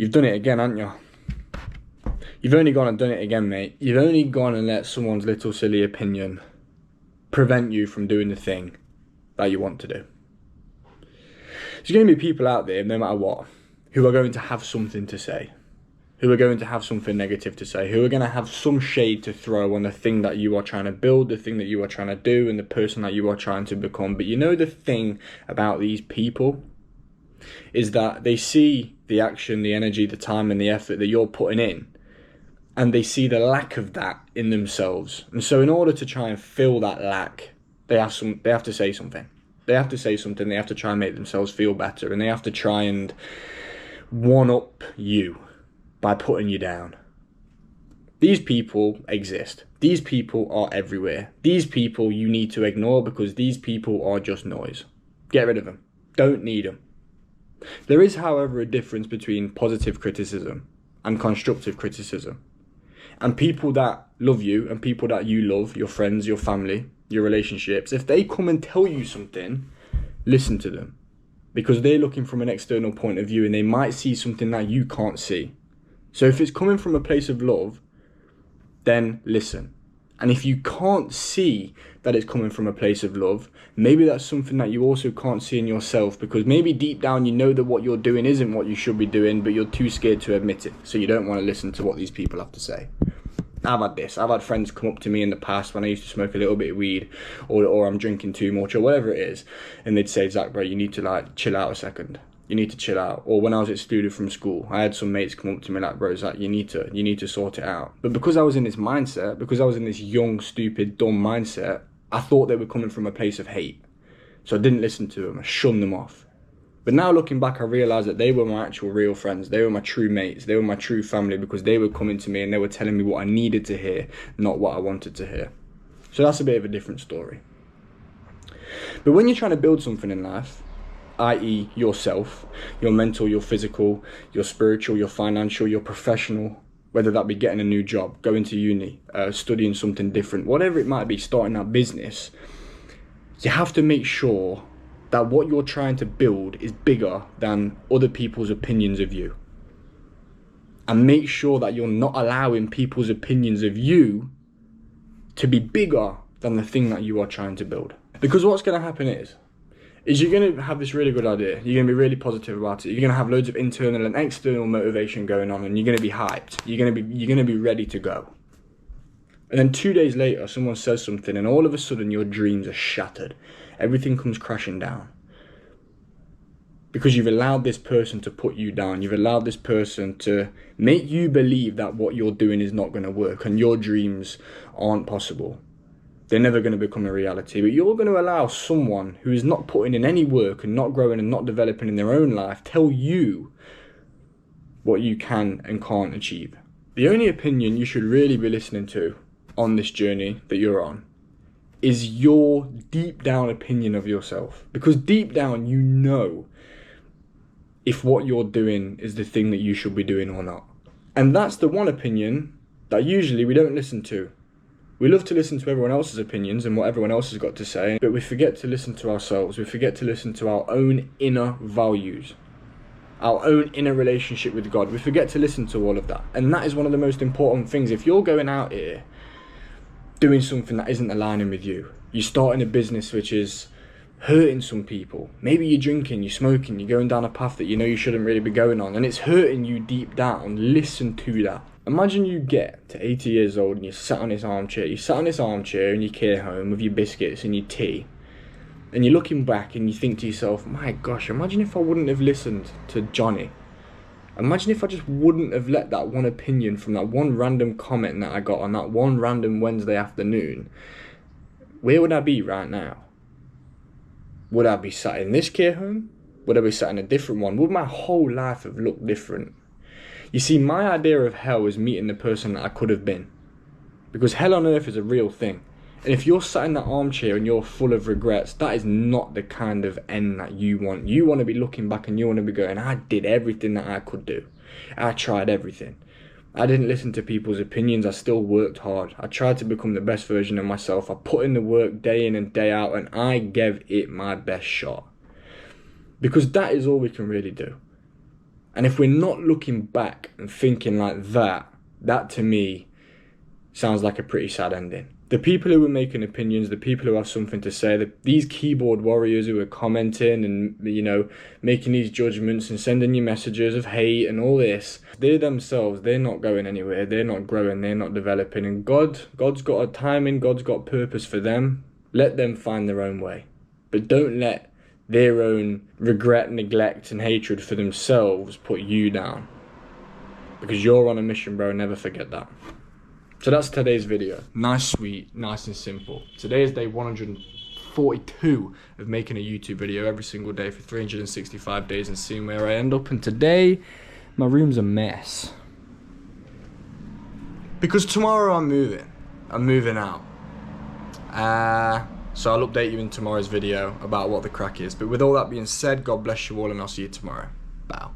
You've done it again, haven't you? You've only gone and done it again, mate. You've only gone and let someone's little silly opinion prevent you from doing the thing that you want to do. There's going to be people out there, no matter what, who are going to have something to say, who are going to have something negative to say, who are going to have some shade to throw on the thing that you are trying to build, the thing that you are trying to do, and the person that you are trying to become. But you know, the thing about these people is that they see the action, the energy, the time, and the effort that you're putting in, and they see the lack of that in themselves. And so in order to try and fill that lack, they have to say something. They have to say something. They have to try and make themselves feel better, and they have to try and one-up you by putting you down. These people exist. These people are everywhere. These people you need to ignore, because these people are just noise. Get rid of them. Don't need them. There is, however, a difference between positive criticism and constructive criticism. And people that love you and people that you love, your friends, your family, your relationships, if they come and tell you something, listen to them. Because they're looking from an external point of view, and they might see something that you can't see. So if it's coming from a place of love, then listen. And if you can't see that it's coming from a place of love, maybe that's something that you also can't see in yourself, because maybe deep down you know that what you're doing isn't what you should be doing, but you're too scared to admit it. So you don't want to listen to what these people have to say. I've had this. I've had friends come up to me in the past when I used to smoke a little bit of weed, or I'm drinking too much, or whatever it is, and they'd say, Zach, bro, you need to chill out a second. You need to chill out. Or when I was excluded from school, I had some mates come up to me like, bro, Zach, you need to sort it out. But because I was in this mindset, because I was in this young, stupid, dumb mindset, I thought they were coming from a place of hate. So I didn't listen to them. I shunned them off. But now looking back, I realised that they were my actual real friends. They were my true mates. They were my true family, because they were coming to me and they were telling me what I needed to hear, not what I wanted to hear. So that's a bit of a different story. But when you're trying to build something in life, i.e. yourself, your mental, your physical, your spiritual, your financial, your professional, whether that be getting a new job, going to uni, studying something different, whatever it might be, starting that business, you have to make sure that what you're trying to build is bigger than other people's opinions of you. And make sure that you're not allowing people's opinions of you to be bigger than the thing that you are trying to build. Because what's going to happen is you're going to have this really good idea. You're going to be really positive about it. You're going to have loads of internal and external motivation going on, and you're going to be hyped. You're going to be ready to go. And then 2 days later, someone says something, and all of a sudden your dreams are shattered. Everything comes crashing down. Because you've allowed this person to put you down. You've allowed this person to make you believe that what you're doing is not going to work and your dreams aren't possible. They're never going to become a reality. But you're going to allow someone who is not putting in any work and not growing and not developing in their own life tell you what you can and can't achieve. The only opinion you should really be listening to on this journey that you're on is your deep down opinion of yourself. Because deep down you know if what you're doing is the thing that you should be doing or not. And that's the one opinion that usually we don't listen to. We love to listen to everyone else's opinions and what everyone else has got to say, but we forget to listen to ourselves. We forget to listen to our own inner values, our own inner relationship with God. We forget to listen to all of that. And that is one of the most important things. If you're going out here doing something that isn't aligning with you, you're starting a business which is hurting some people. Maybe you're drinking, you're smoking, you're going down a path that you know you shouldn't really be going on, and it's hurting you deep down. Listen to that. Imagine you get to 80 years old and you're sat on this armchair. You're sat on this armchair in your care home with your biscuits and your tea, and you're looking back and you think to yourself, my gosh, imagine if I wouldn't have listened to Johnny. Imagine if I just wouldn't have let that one opinion from that one random comment that I got on that one random Wednesday afternoon. Where would I be right now? Would I be sat in this care home? Would I be sat in a different one? Would my whole life have looked different? You see, my idea of hell is meeting the person that I could have been. Because hell on earth is a real thing. And if you're sat in that armchair and you're full of regrets, that is not the kind of end that you want. You want to be looking back and you want to be going, I did everything that I could do. I tried everything. I didn't listen to people's opinions. I still worked hard. I tried to become the best version of myself. I put in the work day in and day out, and I gave it my best shot. Because that is all we can really do. And if we're not looking back and thinking like that, that to me sounds like a pretty sad ending. The people who are making opinions, the people who have something to say, these keyboard warriors who are commenting and, you know, making these judgments and sending you messages of hate and all this, they themselves, they're not going anywhere. They're not growing. They're not developing. And God's got a timing. God's got purpose for them. Let them find their own way. But don't let their own regret, neglect, and hatred for themselves put you down. Because you're on a mission, bro. Never forget that. So that's today's video. Nice, sweet, nice and simple. Today is day 142 of making a YouTube video every single day for 365 days and seeing where I end up. And today, my room's a mess. Because tomorrow I'm moving. I'm moving out. So I'll update you in tomorrow's video about what the crack is. But with all that being said, God bless you all and I'll see you tomorrow. Bye.